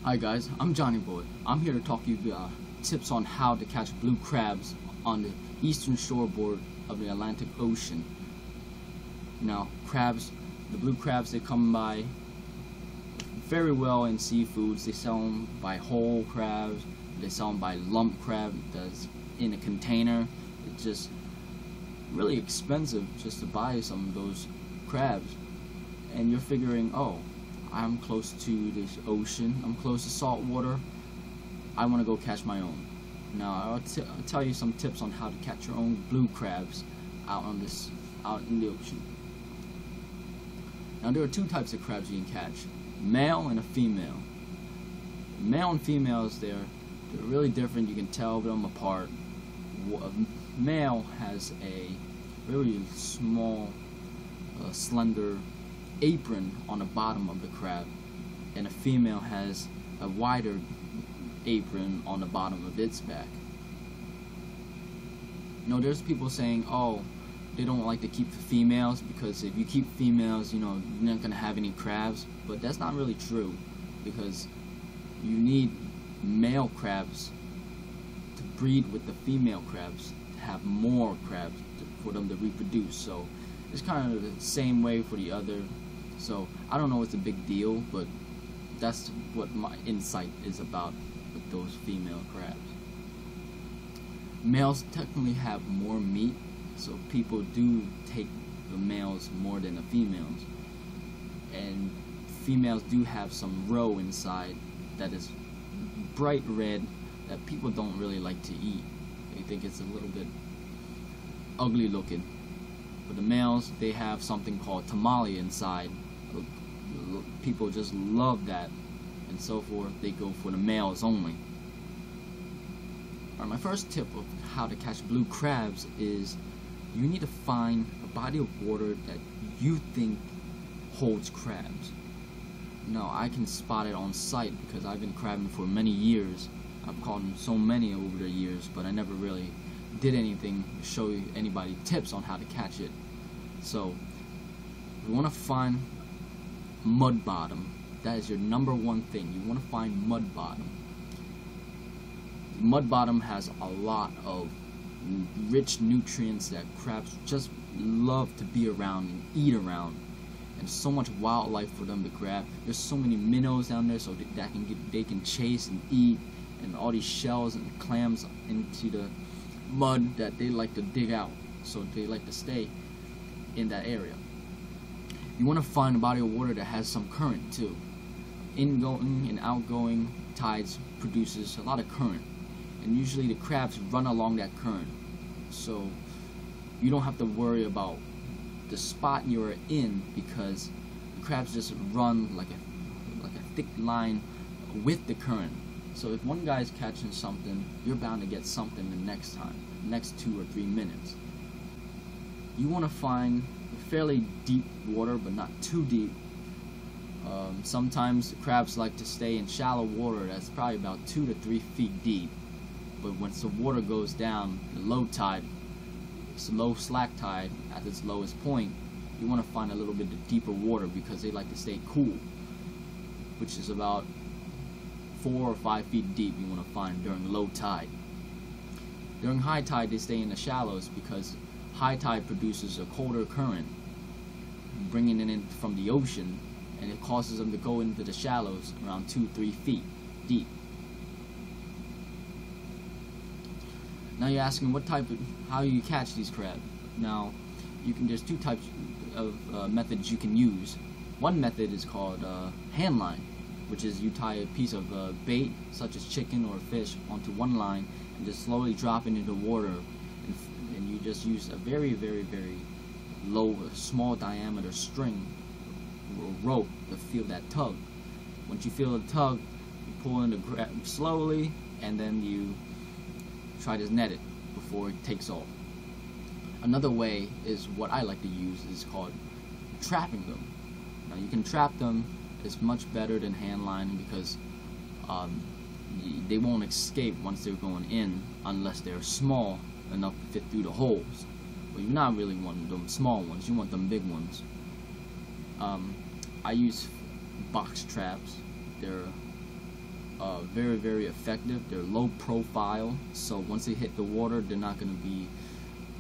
Hi guys, I'm Johnny Boy. I'm here to talk to you tips on how to catch blue crabs on the eastern shoreboard of the Atlantic Ocean. Now, the blue crabs, they come by very well in seafoods. They sell them by whole crabs. They sell them by lump crab that's in a container. It's just really expensive just to buy some of those crabs. And you're figuring, oh, I'm close to this ocean, I'm close to salt water, I want to go catch my own. Now I'll tell you some tips on how to catch your own blue crabs out in the ocean. Now there are two types of crabs you can catch, male and a female. Male and females, they're really different. You can tell them apart. A male has a very small, slender apron on the bottom of the crab, and a female has a wider apron on the bottom of its back. There's people saying, oh, they don't like to keep the females because if you keep females, you're not gonna have any crabs. But that's not really true, because you need male crabs to breed with the female crabs to have more crabs for them to reproduce. So it's kind of the same way for the other. So I don't know what's a big deal, but that's what my insight is about with those female crabs. Males technically have more meat, so people do take the males more than the females. And females do have some roe inside that is bright red that people don't really like to eat. They think it's a little bit ugly looking. But the males, they have something called tamale inside. People just love that, and so forth. They go for the males only. Alright, my first tip of how to catch blue crabs is you need to find a body of water that you think holds crabs. Now, I can spot it on sight because I've been crabbing for many years. I've caught so many over the years, but I never really did anything to show anybody tips on how to catch it. So you want to find mud bottom. That is your number one thing. You want to find mud bottom. Mud bottom has a lot of rich nutrients that crabs just love to be around and eat around, and so much wildlife for them to grab. There's so many minnows down there, so they can chase and eat, and all these shells and clams into the mud that they like to dig out, so they like to stay in that area. You want to find a body of water that has some current too. Ingoing and outgoing tides produces a lot of current, and usually the crabs run along that current, so you don't have to worry about the spot you're in, because the crabs just run like a thick line with the current. So if one guy's catching something, you're bound to get something the next 2 or 3 minutes. You want to find fairly deep water, but not too deep. Sometimes the crabs like to stay in shallow water that's probably about 2 to 3 feet deep. But once the water goes down, the low tide, low slack tide at its lowest point, you want to find a little bit of deeper water because they like to stay cool, which is about 4 or 5 feet deep. You want to find during low tide. During high tide, they stay in the shallows because high tide produces a colder current, bringing it in from the ocean, and it causes them to go into the shallows around 2-3 feet deep. Now you're asking how you catch these crabs. Now there's two types of methods you can use. One method is called hand line, which is you tie a piece of bait such as chicken or fish onto one line and just slowly drop it into water, and you just use a very, very, very low, small diameter string or rope to feel that tug. Once you feel the tug, you pull in the crab slowly, and then you try to net it before it takes off. Another way is what I like to use is called trapping them. Now you can trap them. It's much better than hand lining because they won't escape once they're going in unless they're small enough to fit through the holes. But you're not really wanting them small ones, you want them big ones. I use box traps. They're very, very effective. They're low profile, so once they hit the water, they're not going to be,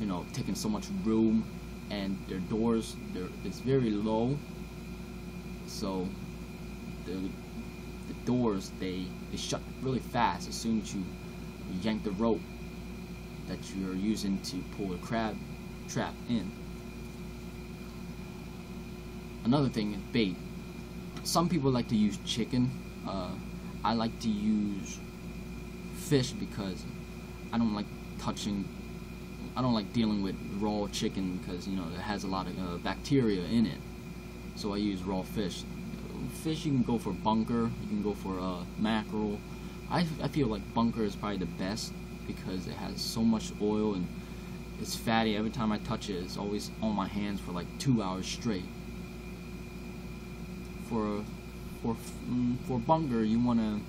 you know, taking so much room, and their doors, it's very low, so the doors, they shut really fast as soon as you yank the rope that you're using to pull a crab trap in. Another thing is bait. Some people like to use chicken. I like to use fish because I don't like dealing with raw chicken because, you know, it has a lot of bacteria in it. So I use raw fish. Fish, you can go for bunker, you can go for mackerel. I feel like bunker is probably the best because it has so much oil and it's fatty. Every time I touch it, it's always on my hands for like 2 hours straight. For bunker, you want to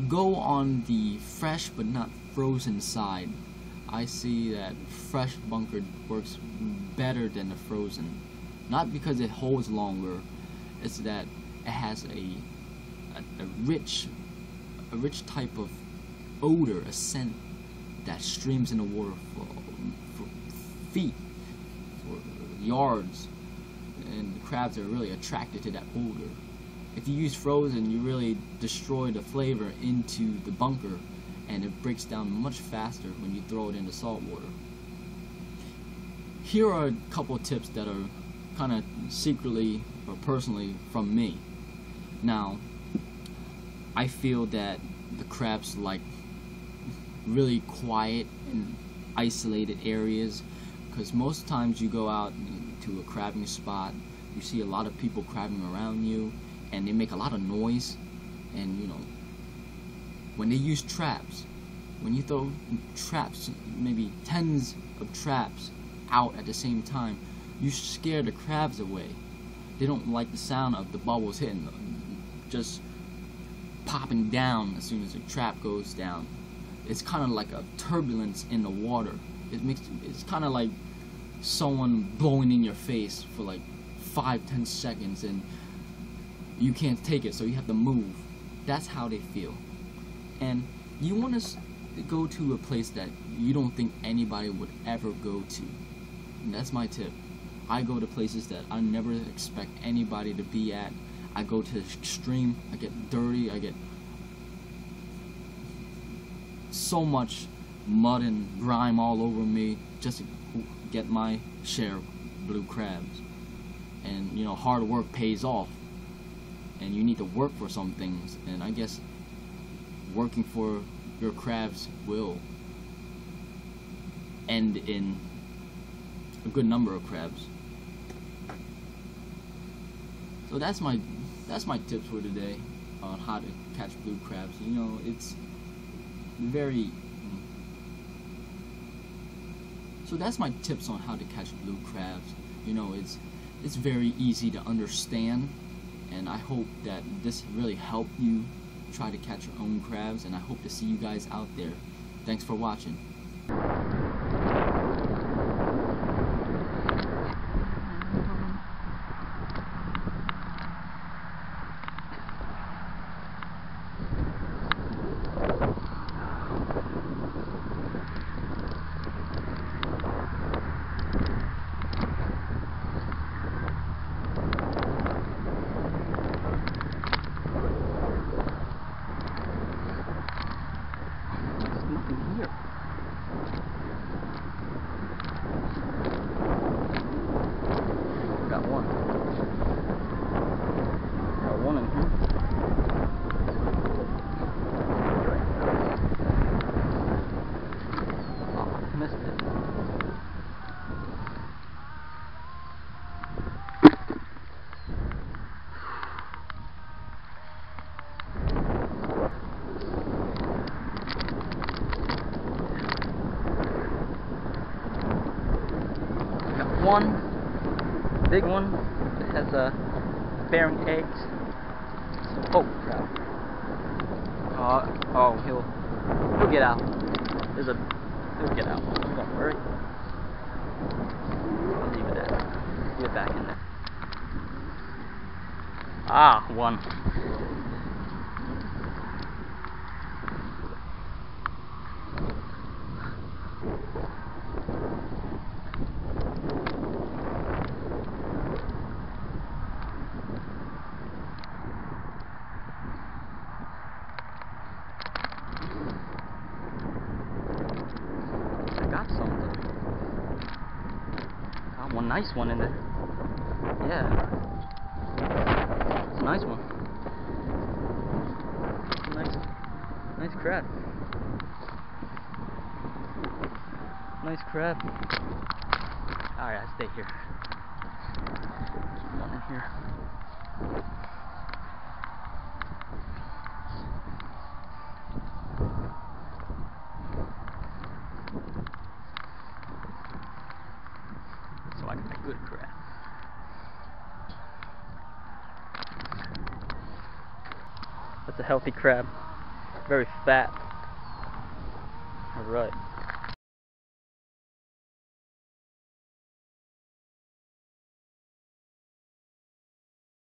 go on the fresh but not frozen side. I see that fresh bunker works better than the frozen. Not because it holds longer, it's that it has a rich type of odor, a scent that streams in the water for feet, for yards, and the crabs are really attracted to that odor. If you use frozen, you really destroy the flavor into the bunker, and it breaks down much faster when you throw it into salt water. Here are a couple of tips that are kind of secretly or personally from me. Now, I feel that the crabs like really quiet and isolated areas, because most times you go out to a crabbing spot, you see a lot of people crabbing around you, and they make a lot of noise. And you know, when they use traps, when you throw traps, maybe tens of traps out at the same time, you scare the crabs away. They don't like the sound of the bubbles hitting them, just popping down as soon as the trap goes down. It's kind of like a turbulence in the water. It's kind of like someone blowing in your face for like 5-10 seconds, and you can't take it, so you have to move. That's how they feel. And you want to go to a place that you don't think anybody would ever go to. And that's my tip. I go to places that I never expect anybody to be at. I go to the extreme. I get dirty. I get so much mud and grime all over me just to get my share of blue crabs. And you know, hard work pays off, and you need to work for some things, and I guess working for your crabs will end in a good number of crabs. So that's my tips for today on how to catch blue crabs. You know, it's very so that's my tips on how to catch blue crabs. You know, it's very easy to understand, and I hope that this really helped you try to catch your own crabs, and I hope to see you guys out there. Thanks for watching. One big one that has bearing eggs. Oh crap! Oh, he'll get out. He'll get out. Don't worry. I'll leave it at. Leave it back in there. Ah, one. nice one in there. Yeah. It's a nice one. Nice crab. Nice crab. Alright, I stay here. Keep one in here. So I got a good crab. That's a healthy crab. Very fat. Alright.